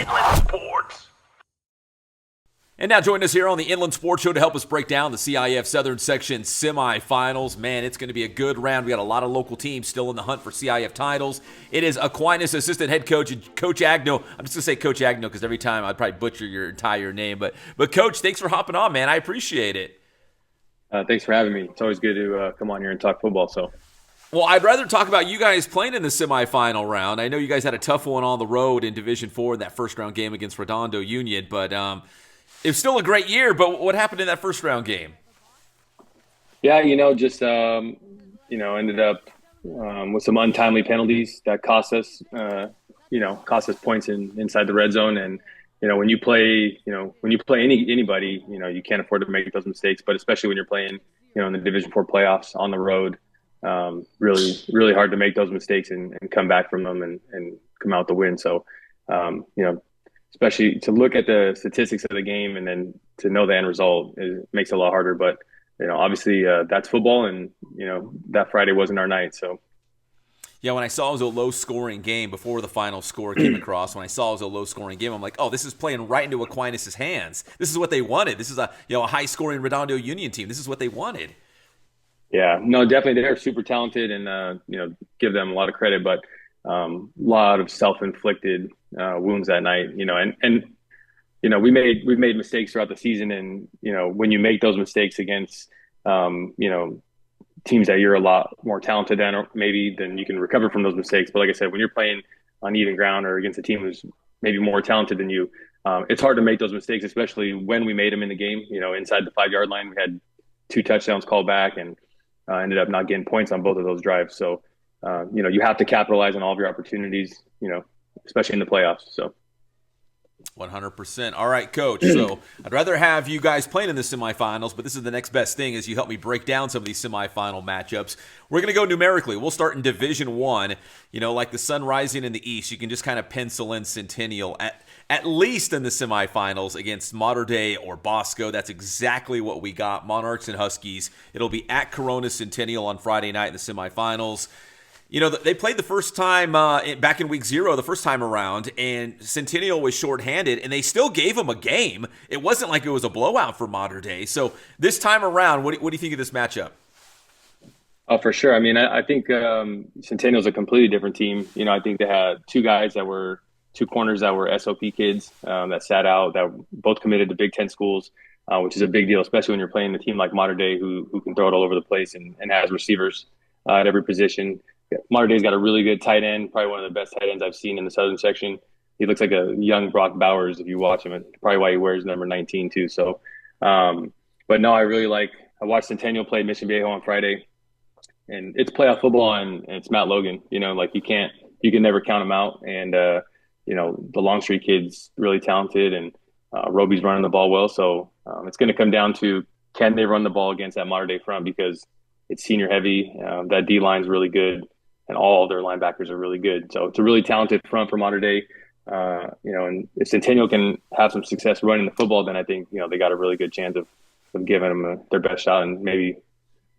Inland Sports. And now joining us here on the Inland Sports Show to help us break down the CIF Southern Section semifinals. Man, it's going to be a good round. We got a lot of local teams still in the hunt for CIF titles. It is Aquinas assistant head coach, Coach Agno. I'm just going to say Coach Agno because every time I'd probably butcher your entire name. But Coach, thanks for hopping on, man. I appreciate it. Thanks for having me. It's always good to come on here and talk football. Well, I'd rather talk about you guys playing in the semifinal round. I know you guys had a tough one on the road in Division IV in that first round game against Redondo Union, but it was still a great year. But what happened in that first round game? Yeah, ended up with some untimely penalties that cost us points inside the red zone. And when you play anybody, you can't afford to make those mistakes. But especially when you're playing, in the Division IV playoffs on the road. Really, really hard to make those mistakes and come back from them and come out the win. So, especially to look at the statistics of the game and then to know the end result, it makes it a lot harder. But, obviously that's football and, that Friday wasn't our night. So. Yeah, when I saw it was a low-scoring game before the final score came across, when I saw it was a low-scoring game, I'm like, oh, this is playing right into Aquinas' hands. This is what they wanted. This is a high-scoring Redondo Union team. This is what they wanted. Yeah, no, definitely they're super talented and, give them a lot of credit, but a lot of self-inflicted wounds that night, and we've made mistakes throughout the season. And, when you make those mistakes against, teams that you're a lot more talented than, or maybe then you can recover from those mistakes. But like I said, when you're playing on even ground or against a team who's maybe more talented than you, it's hard to make those mistakes, especially when we made them in the game, inside the 5-yard line. We had 2 touchdowns called back and ended up not getting points on both of those drives. So, you have to capitalize on all of your opportunities, especially in the playoffs. So 100%. All right, Coach. So I'd rather have you guys playing in the semifinals, but this is the next best thing as you help me break down some of these semifinal matchups. We're going to go numerically. We'll start in Division I. Like the sun rising in the east, you can just kind of pencil in Centennial at least in the semifinals against Mater Dei or Bosco. That's exactly what we got. Monarchs and Huskies. It'll be at Corona Centennial on Friday night in the semifinals. They played the first time back in week 0, the first time around, and Centennial was shorthanded, and they still gave them a game. It wasn't like it was a blowout for Mater Dei. So this time around, what do you think of this matchup? Oh, for sure. I mean, I think Centennial's a completely different team. I think they had 2 corners that were SOP kids that sat out, that both committed to Big Ten schools, which is a big deal, especially when you're playing a team like Mater Dei who can throw it all over the place and has receivers at every position. Mater Dei's got a really good tight end, probably one of the best tight ends I've seen in the Southern section. He looks like a young Brock Bowers if you watch him, and probably why he wears number 19 too. So, but no, I watched Centennial play Mission Viejo on Friday, and it's playoff football and it's Matt Logan. You can never count him out. And, the Longstreet kid's really talented, and Roby's running the ball well. So it's going to come down to, can they run the ball against that Mater Dei front, because it's senior heavy. That D-line's really good, and all their linebackers are really good. So it's a really talented front for Mater Dei. And if Centennial can have some success running the football, then I think, they got a really good chance of giving them their best shot and maybe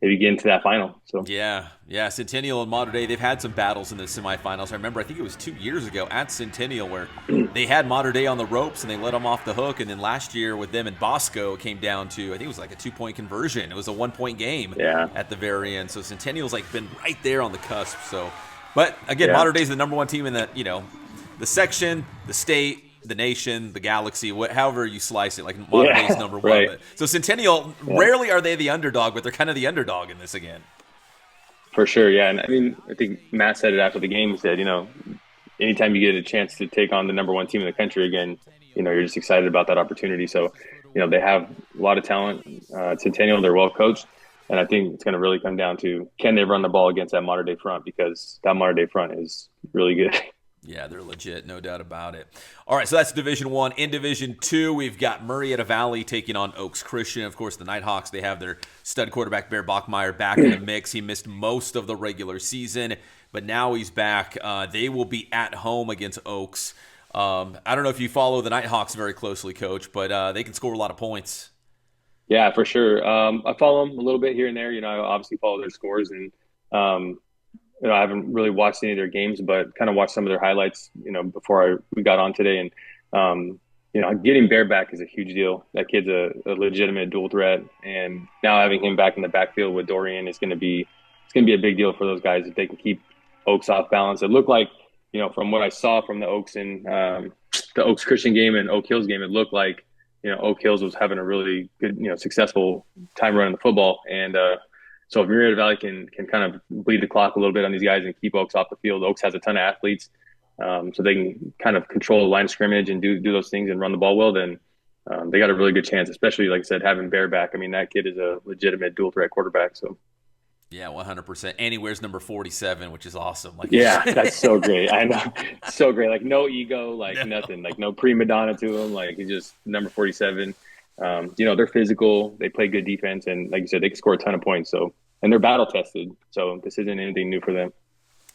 get into that final. So yeah, Centennial and Mater Dei, they've had some battles in the semifinals. I remember, I think it was 2 years ago at Centennial where they had Mater Dei on the ropes and they let them off the hook. And then last year with them and Bosco, it came down to, I think it was like a 2-point conversion. It was a 1-point game at the very end. So Centennial's been right there on the cusp. So, but again, Mater Dei's the number 1 team in the section, the state, the nation, the galaxy, however you slice it. Mater Dei's number 1. Right. But, so Centennial, rarely are they the underdog, but they're kind of the underdog in this again. For sure, yeah. And I mean, I think Matt said it after the game. He said, anytime you get a chance to take on the number 1 team in the country again, you're just excited about that opportunity. So, they have a lot of talent. Centennial, they're well coached. And I think it's going to really come down to, can they run the ball against that Mater Dei front? Because that Mater Dei front is really good. Yeah, they're legit, no doubt about it. All right, so that's Division I. In Division II, we've got Murrieta Valley taking on Oaks Christian. Of course, the Nighthawks, they have their stud quarterback, Bear Bachmeyer, back in the mix. He missed most of the regular season, but now he's back. They will be at home against Oaks. I don't know if you follow the Nighthawks very closely, Coach, but they can score a lot of points. Yeah, for sure. I follow them a little bit here and there. I obviously follow their scores, and I haven't really watched any of their games, but kind of watched some of their highlights, before we got on today. And Getting Bear back is a huge deal. That kid's a legitimate dual threat, and now having him back in the backfield with Dorian is going to be a big deal for those guys if they can keep Oaks off balance. It looked like, from what I saw from the Oaks and the Oaks Christian game and Oak Hills game, it looked like Oak Hills was having a really good successful time running the football, and so if Marietta Valley can kind of bleed the clock a little bit on these guys and keep Oaks off the field. Oaks has a ton of athletes. So they can kind of control the line of scrimmage and do those things and run the ball well, then they got a really good chance, especially, like I said, having Bear back. I mean, that kid is a legitimate dual threat quarterback. So Yeah, 100%. And he wears number 47, which is awesome. Like, yeah, that's so great. I know. So great. Like, no ego, like nothing, like no prima donna to him. Like, he's just number 47. They're physical. They play good defense. And like you said, they can score a ton of points. So, and they're battle tested. So this isn't anything new for them.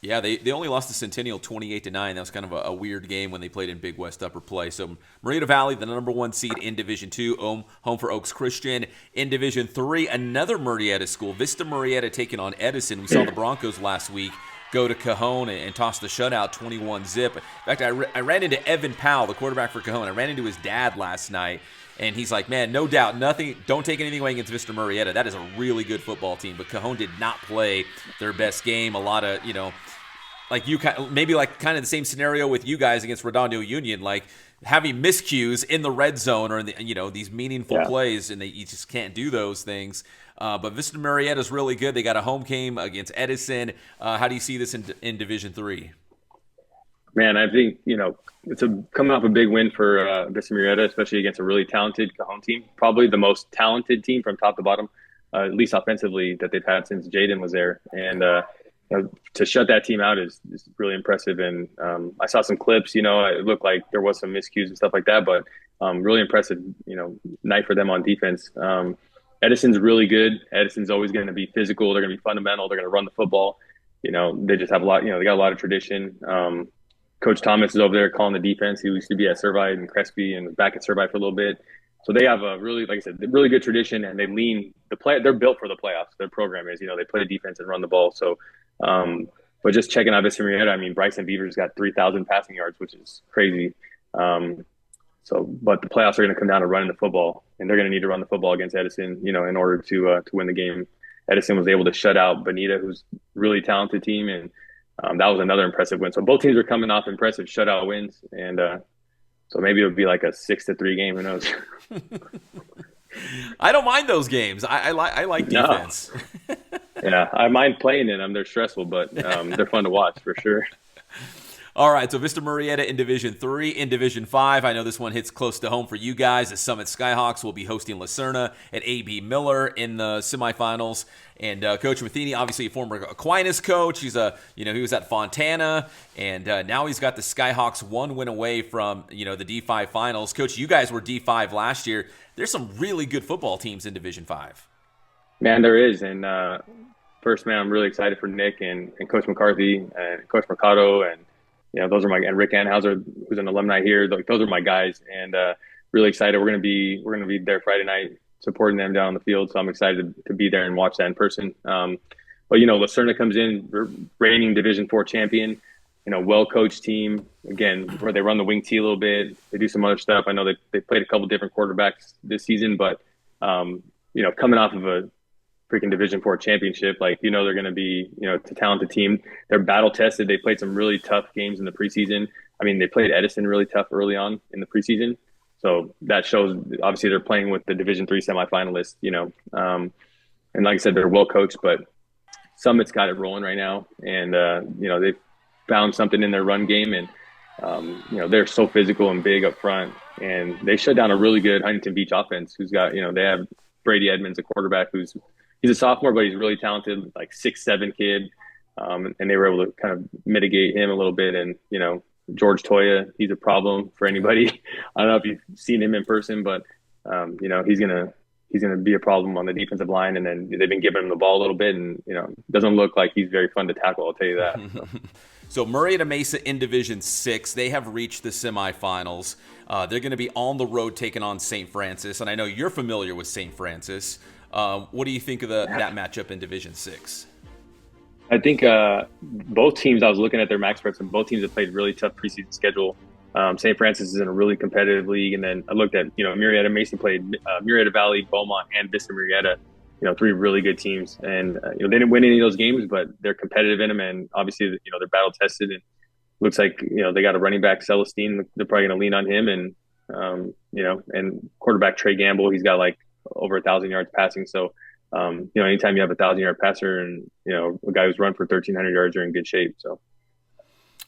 Yeah, they only lost to Centennial 28-9. That was kind of a weird game when they played in Big West Upper Play. So Marietta Valley, the number 1 seed in Division 2, home for Oaks Christian. In Division 3, another Marietta school, Vista Marietta taking on Edison. We saw the Broncos last week go to Cajon and toss the shutout 21-zip. In fact, I ran into Evan Powell, the quarterback for Cajon. I ran into his dad last night. And he's like, man, no doubt, don't take anything away against Vista Marietta. That is a really good football team. But Cajon did not play their best game. A lot of, like maybe like kind of the same scenario with you guys against Redondo Union, like having miscues in the red zone or in the, these meaningful plays, and you just can't do those things. But Vista Marietta is really good. They got a home game against Edison. How do you see this in Division 3? Man, I think, it's coming off a big win for Vista Marietta, especially against a really talented Cajon team, probably the most talented team from top to bottom, at least offensively, that they've had since Jaden was there. And to shut that team out is really impressive. And I saw some clips, it looked like there was some miscues and stuff like that, but really impressive, night for them on defense. Edison's really good. Edison's always going to be physical. They're going to be fundamental. They're going to run the football. They just have a lot, they got a lot of tradition. Coach Thomas is over there calling the defense. He used to be at Servite and Crespi and back at Servite for a little bit. So they have a really, like I said, really good tradition, and they lean the play. They're built for the playoffs. Their program is, they play defense and run the ball. So, but just checking out Vista Marietta, I mean, Bryson Beaver's got 3,000 passing yards, which is crazy. But the playoffs are going to come down to running the football, and they're going to need to run the football against Edison, in order to win the game. Edison was able to shut out Bonita, who's a really talented team, and that was another impressive win. So both teams are coming off impressive shutout wins, and so maybe it'll be like a 6-3 game. Who knows? I don't mind those games. I like defense. No. Yeah, I mind playing in them. They're stressful, but they're fun to watch for sure. All right, so Vista Marietta in Division 3. In Division 5, I know this one hits close to home for you guys. The Summit Skyhawks will be hosting Lucerna at A.B. Miller in the semifinals. And Coach Matheny, obviously a former Aquinas coach. He's he was at Fontana, and now he's got the Skyhawks 1 win away from the D5 finals. Coach, you guys were D5 last year. There's some really good football teams in Division 5. Man, there is, and first, man, I'm really excited for Nick and Coach McCarthy and Coach Mercado, and those are and Rick Anhauser, who's an alumni here. Those are my guys, and really excited. We're gonna be there Friday night supporting them down on the field. So I'm excited to be there and watch that in person. But Lucerna comes in, reigning Division 4 champion. Well-coached team again, where they run the wing tee a little bit. They do some other stuff. I know they played a couple different quarterbacks this season, but coming off of a freaking Division 4 championship, they're going to be, it's a talented team. They're battle tested. They played some really tough games in the preseason. I mean, they played Edison really tough early on in the preseason. So that shows, obviously, they're playing with the Division 3 semifinalists, and like I said, they're well coached, but Summit's got it rolling right now. And, they've found something in their run game, and, they're so physical and big up front, and they shut down a really good Huntington Beach offense who's got, they have Brady Edmonds, a quarterback he's a sophomore, but he's really talented, like 6'7" kid. And they were able to kind of mitigate him a little bit. And, George Toya, he's a problem for anybody. I don't know if you've seen him in person, but, he's going to be a problem on the defensive line. And then they've been giving him the ball a little bit, and, doesn't look like he's very fun to tackle. I'll tell you that. So Marietta Mesa in Division 6, they have reached the semifinals. They're going to be on the road taking on St. Francis. And I know you're familiar with St. Francis. What do you think of that matchup in Division 6? I think both teams, I was looking at their max spreads, and both teams have played really tough preseason schedule. St. Francis is in a really competitive league. And then I looked at, Murrieta Mason played Murrieta Valley, Beaumont, and Vista Murrieta, three really good teams. And, they didn't win any of those games, but they're competitive in them. And obviously, they're battle tested. And looks like, they got a running back, Celestine. They're probably going to lean on him. And, and quarterback Trey Gamble, he's got like over 1,000 yards passing. So, anytime you have 1,000-yard passer and, a guy who's run for 1,300 yards, you're in good shape. So,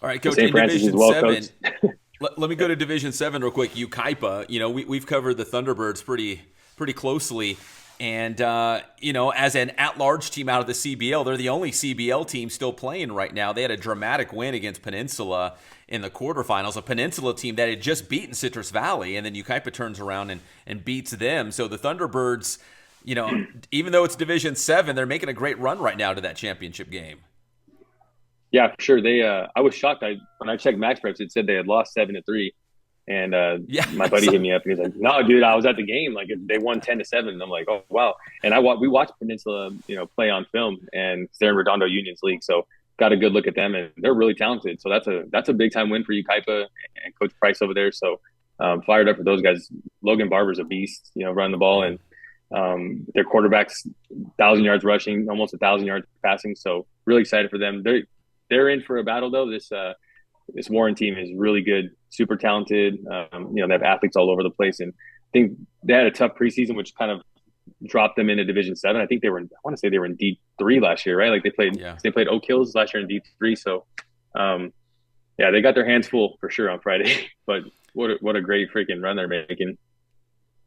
all right, Coach, St. in Francis is Division well 7, coached. let me go to Division 7 real quick. UKIPA, we've covered the Thunderbirds pretty closely. And, as an at-large team out of the CBL, they're the only CBL team still playing right now. They had a dramatic win against Peninsula in the quarterfinals, a Peninsula team that had just beaten Citrus Valley, and then UKIPA turns around and beats them. So the Thunderbirds, even though it's Division 7, they're making a great run right now to that championship game. Yeah, for sure. They, I was shocked. When I checked Max Preps, it said they had lost 7-3, and my buddy hit me up and he's like, "No, dude, I was at the game. Like they won 10-7." And I'm like, "Oh wow!" And we watched Peninsula, play on film, and they're in Redondo Union's league, so got a good look at them, and they're really talented. So that's a big time win for UKIPA and Coach Price over there. So fired up for those guys. Logan Barber's a beast, running the ball, and their quarterback's 1,000 yards rushing, almost 1,000 yards passing. So really excited for them. They're in for a battle though. This Warren team is really good, super talented. They have athletes all over the place, and I think they had a tough preseason, which kind of dropped them into Division 7. I think I want to say they were in D3 last year, right? Like they played Oak Hills last year in D3. So, they got their hands full for sure on Friday. But what a great freaking run they're making.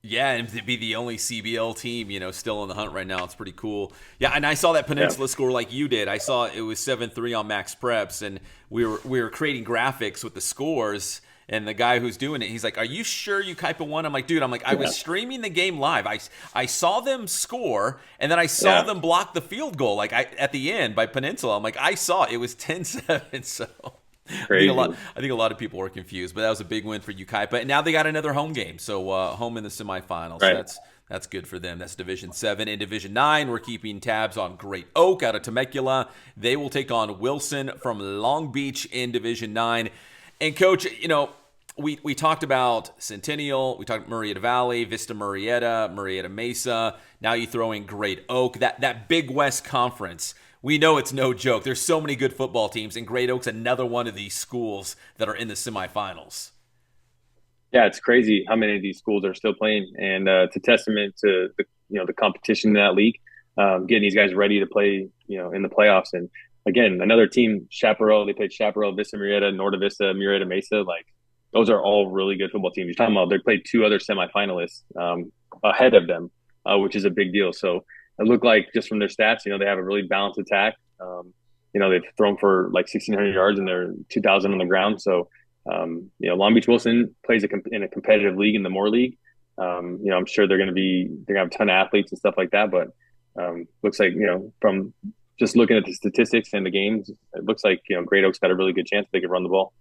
Yeah, and to be the only CBL team, still in the hunt right now, it's pretty cool. Yeah, and I saw that Peninsula score like you did. I saw it was 7-3 on Max Preps, and we were creating graphics with the scores. And the guy who's doing it, he's like, "Are you sure UKIPA won?" I'm like, "Dude, I was streaming the game live. I saw them score, and then I saw them block the field goal at the end by Peninsula. I'm like, I saw it was 10-7, so." Crazy. I think a lot of people were confused, but that was a big win for UKIPA. And now they got another home game, so home in the semifinals. Right. So that's good for them. That's Division 7. In Division 9, we're keeping tabs on Great Oak out of Temecula. They will take on Wilson from Long Beach in Division 9. And Coach, we talked about Centennial, we talked Murrieta Valley, Vista Murrieta, Murrieta Mesa. Now you throw in Great Oak, that Big West Conference. We know it's no joke. There's so many good football teams, and Great Oak's another one of these schools that are in the semifinals. Yeah, it's crazy how many of these schools are still playing, and it's a testament to the competition in that league, getting these guys ready to play, in the playoffs. And again, another team, Chaparral. They played Chaparral, Vista Murrieta, Norte Vista, Murrieta Mesa. Like those are all really good football teams. You're talking about they played two other semifinalists ahead of them, which is a big deal. So it looked like just from their stats, they have a really balanced attack. They've thrown for like 1,600 yards and they're 2,000 on the ground. So, Long Beach Wilson plays in a competitive league in the Moore League. I'm sure they're going to have a ton of athletes and stuff like that. But looks like, from just looking at the statistics and the games, it looks like, Great Oak's got a really good chance they could run the ball.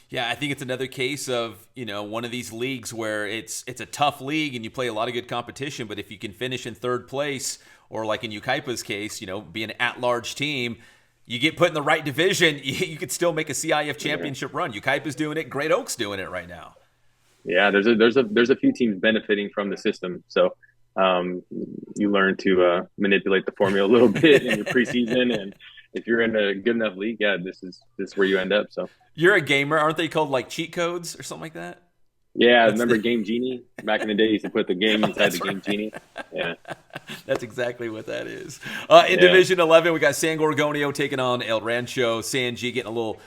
Yeah, I think it's another case of, one of these leagues where it's a tough league and you play a lot of good competition, but if you can finish in third place, or like in UKIPA's case, be an at-large team, you get put in the right division, you could still make a CIF championship run. UKIPA's doing it, Great Oak's doing it right now. Yeah, there's a few teams benefiting from the system. So you learn to manipulate the formula a little bit in your preseason, and if you're in a good enough league, this is where you end up. So you're a gamer, aren't they called like cheat codes or something like that? Yeah, remember Game Genie? Back in the day, you used to put the game inside the Game Genie. Yeah. That's exactly what that is. In Division 11, we got San Gorgonio taking on El Rancho. San G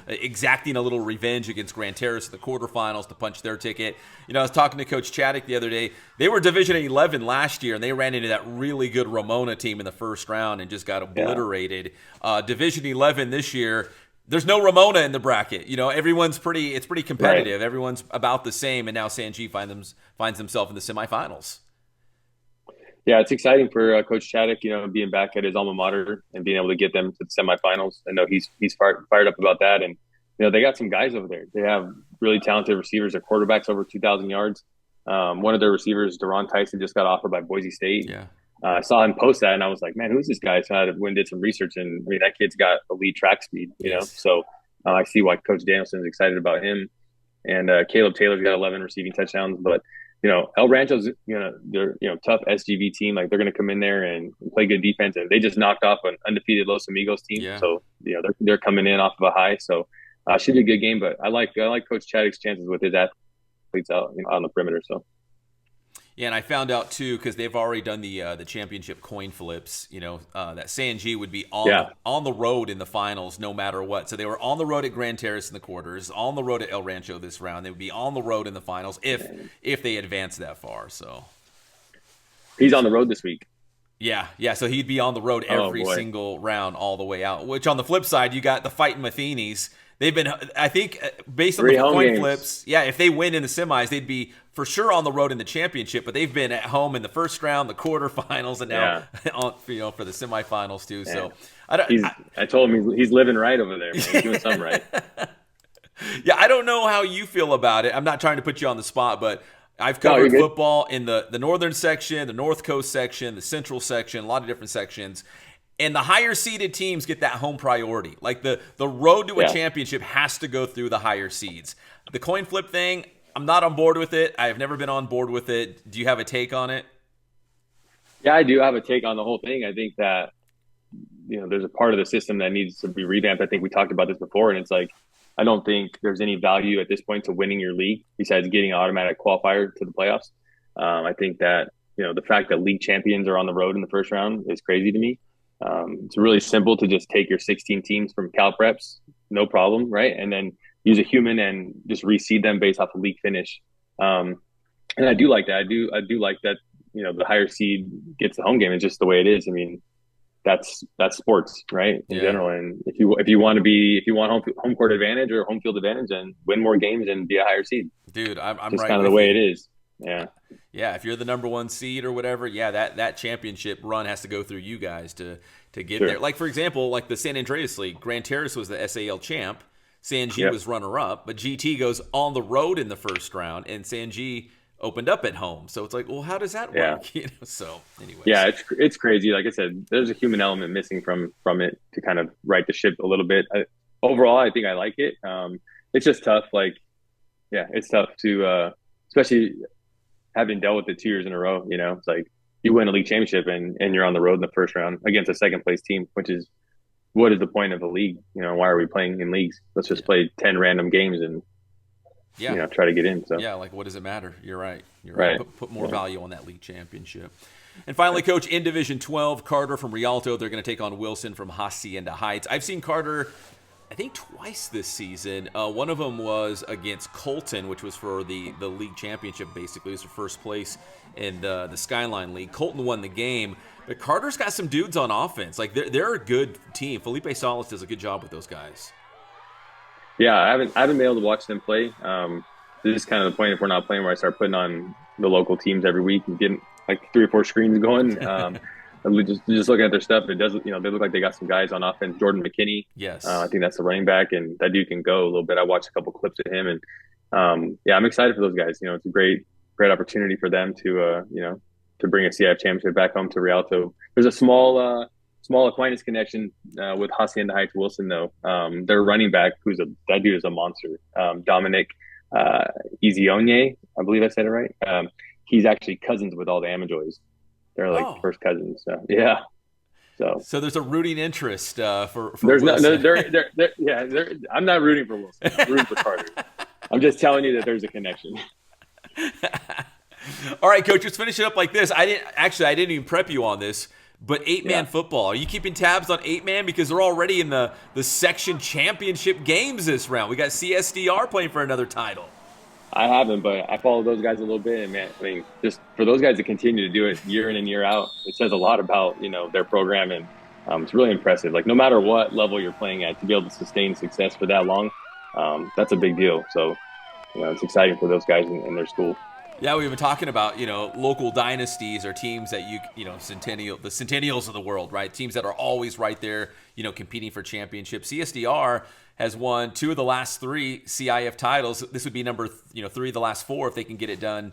exacting a little revenge against Grand Terrace in the quarterfinals to punch their ticket. I was talking to Coach Chaddick the other day. They were Division 11 last year, and they ran into that really good Ramona team in the first round and just got obliterated. Division 11 this year, there's no Ramona in the bracket. Everyone's it's pretty competitive. Right. Everyone's about the same, and now San G finds himself in the semifinals. Yeah, it's exciting for Coach Chaddick, being back at his alma mater and being able to get them to the semifinals. I know he's fired up about that. And, they got some guys over there. They have really talented receivers. Their quarterback's over 2,000 yards. One of their receivers, Deron Tyson, just got offered by Boise State. Yeah. I saw him post that, and I was like, man, who's this guy? So I went and did some research, and that kid's got elite track speed, Yes. So I see why Coach Danielson's excited about him. and Caleb Taylor's got 11 receiving touchdowns. But El Rancho's they're tough SGV team. Like they're going to come in there and play good defense, and they just knocked off an undefeated Los Amigos team. Yeah. So they're coming in off of a high. So should be a good game. But I like Coach Chaddock's chances with his athletes out on the perimeter. So. Yeah, and I found out too because they've already done the championship coin flips. That San G would be on the road in the finals no matter what. So they were on the road at Grand Terrace in the quarters, on the road at El Rancho this round. They would be on the road in the finals if they advance that far. So he's on the road this week. Yeah. So he'd be on the road every single round all the way out. Which on the flip side, you got the Fighting Matheny's. They've been, I think, based on the coin flips, if they win in the semis, they'd be for sure on the road in the championship. But they've been at home in the first round, the quarterfinals, and now for the semifinals too. So I told him he's living right over there. Man. He's doing something right. Yeah, I don't know how you feel about it. I'm not trying to put you on the spot, but I've covered football in the northern section, the North Coast section, the central section, a lot of different sections. And the higher seeded teams get that home priority. Like the road to a championship has to go through the higher seeds. The coin flip thing, I'm not on board with it. I've never been on board with it. Do you have a take on it? Yeah, I do have a take on the whole thing. I think that there's a part of the system that needs to be revamped. I think we talked about this before, and it's like I don't think there's any value at this point to winning your league besides getting an automatic qualifier to the playoffs. I think that the fact that league champions are on the road in the first round is crazy to me. It's really simple to just take your 16 teams from Cal Preps, no problem, right? And then use a human and just reseed them based off of league finish. And I do like that. I do like that. The higher seed gets the home game. It's just the way it is. I mean, that's sports, right? In general. And if you want home court advantage or home field advantage, then win more games and be a higher seed. Dude, I'm just right. Kind of the way it is. Yeah. Yeah, if you're the number one seed or whatever, that championship run has to go through you guys to get there. Like, for example, like the San Andreas League, Grand Terrace was the SAL champ, San G was runner-up, but GT goes on the road in the first round, and San G opened up at home. So it's like, well, how does that work? So anyways. Yeah, it's crazy. Like I said, there's a human element missing from it to kind of right the ship a little bit. Overall, I think I like it. It's just tough. Like, it's tough to, especially having dealt with it 2 years in a row, it's like you win a league championship and you're on the road in the first round against a second place team, which is what is the point of a league? Why are we playing in leagues? Let's just play 10 random games and try to get in. So like what does it matter? You're right. Put more value on that league championship. And finally, Coach, in Division 12, Carter from Rialto, they're going to take on Wilson from Hacienda Heights. I've seen Carter, I think, twice this season. One of them was against Colton, which was for the league championship, basically. It was for first place in the Skyline League. Colton won the game, but Carter's got some dudes on offense. Like, they're a good team. Felipe Salas does a good job with those guys. Yeah, I haven't been able to watch them play. This is kind of the point if we're not playing where I start putting on the local teams every week and getting like 3 or 4 screens going. Just looking at their stuff, it does. They look like they got some guys on offense. Jordan McKinney, yes, I think that's the running back, and that dude can go a little bit. I watched a couple clips of him, and I'm excited for those guys. It's a great opportunity for them to to bring a CIF championship back home to Rialto. There's a small Aquinas connection with Hacienda Heights Wilson though. Their running back, that dude is a monster. Dominic Izionye, I believe I said it right. He's actually cousins with all the Amajoys. They're like first cousins. So, yeah. So there's a rooting interest for there's Wilson. I'm not rooting for Wilson. I'm rooting for Carter. I'm just telling you that there's a connection. All right, Coach, let's finish it up like this. I didn't even prep you on this, but 8-man football. Are you keeping tabs on 8-man? Because they're already in the section championship games this round. We got CSDR playing for another title. I haven't, but I follow those guys a little bit, and man, I mean, just for those guys to continue to do it year in and year out, it says a lot about their program, and it's really impressive. Like no matter what level you're playing at, to be able to sustain success for that long, that's a big deal. So it's exciting for those guys in their school. Yeah, we've been talking about, local dynasties or teams that the Centennials of the world, right? Teams that are always right there, competing for championships. CSDR has won 2 of the last 3 CIF titles. This would be number, 3 of the last 4 if they can get it done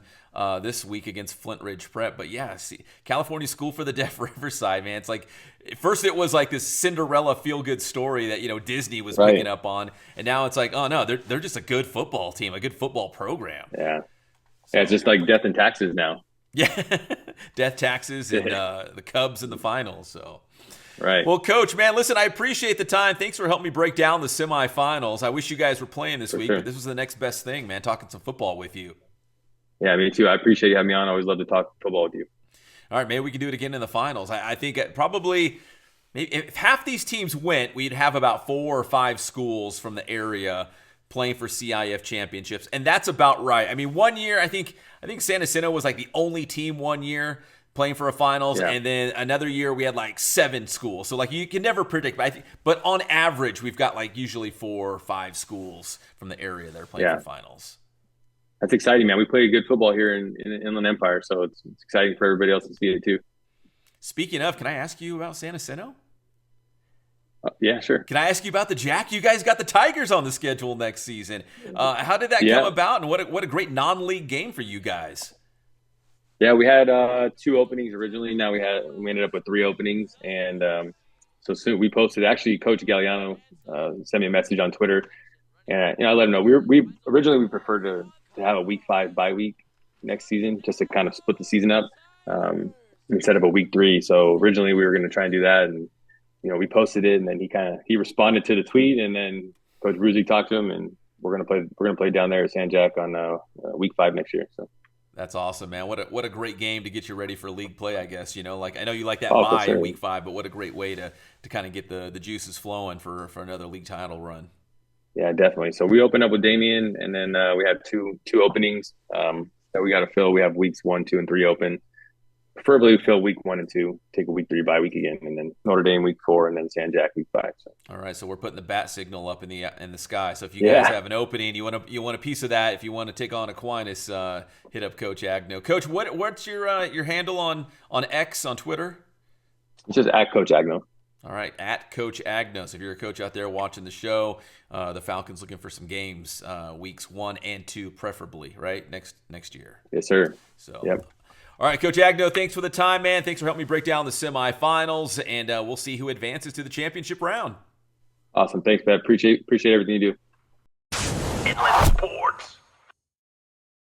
this week against Flint Ridge Prep. But yeah, California School for the Deaf Riverside, man. It's like, at first it was like this Cinderella feel-good story that, Disney was picking up on. And now it's like, oh no, they're just a good football team, a good football program. Yeah. Yeah, it's just like death and taxes now. Yeah, death, taxes, and the Cubs in the finals. So, right. Well, Coach, man, listen, I appreciate the time. Thanks for helping me break down the semifinals. I wish you guys were playing this week, but this was the next best thing, man. Talking some football with you. Yeah, me too. I appreciate you having me on. I always love to talk football with you. All right, maybe we can do it again in the finals. I think probably maybe if half these teams went, we'd have about 4 or 5 schools from the area playing for CIF championships, and that's about right. I mean, one year I think San Jacinto was like the only team one year playing for a finals, and then another year we had like 7 schools. So like you can never predict, but on average we've got like usually 4 or 5 schools from the area that are playing for finals. That's exciting, man. We play good football here in Inland Empire, so it's exciting for everybody else to see it too. Speaking of, can I ask you about San Jacinto? Yeah, sure. Can I ask you about the Jack? You guys got the Tigers on the schedule next season. How did that come about, and what a great non-league game for you guys? Yeah, we had 2 openings originally. Now we ended up with 3 openings, and so soon we posted. Actually, Coach Galliano sent me a message on Twitter, and I let him know we originally preferred to have a week 5 bye week next season, just to kind of split the season up instead of a week 3. So originally we were going to try and do that, and we posted it, and then he responded to the tweet, and then Coach Bruzy talked to him, and we're gonna play down there at San Jack on week 5 next year. So that's awesome, man. What a great game to get you ready for league play, I guess. Like I know you like that bye in week 5, but what a great way to kind of get the juices flowing for another league title run. Yeah, definitely. So we opened up with Damien, and then we have two openings that we got to fill. We have weeks 1, 2, and 3 open. Preferably fill week 1 and 2, take a week 3 bye week again, and then Notre Dame week 4, and then San Jack week 5. So. All right, so we're putting the bat signal up in the sky. So if you guys have an opening, you want a piece of that. If you want to take on Aquinas, hit up Coach Agno. Coach, what's your handle on X on Twitter? It's just at Coach Agno. All right, at Coach Agno. So if you're a coach out there watching the show, the Falcons looking for some games, weeks 1 and 2 preferably, right? Next year. Yes, sir. So. Yep. All right, Coach Agno, thanks for the time, man. Thanks for helping me break down the semifinals, and we'll see who advances to the championship round. Awesome. Thanks, man. Appreciate everything you do.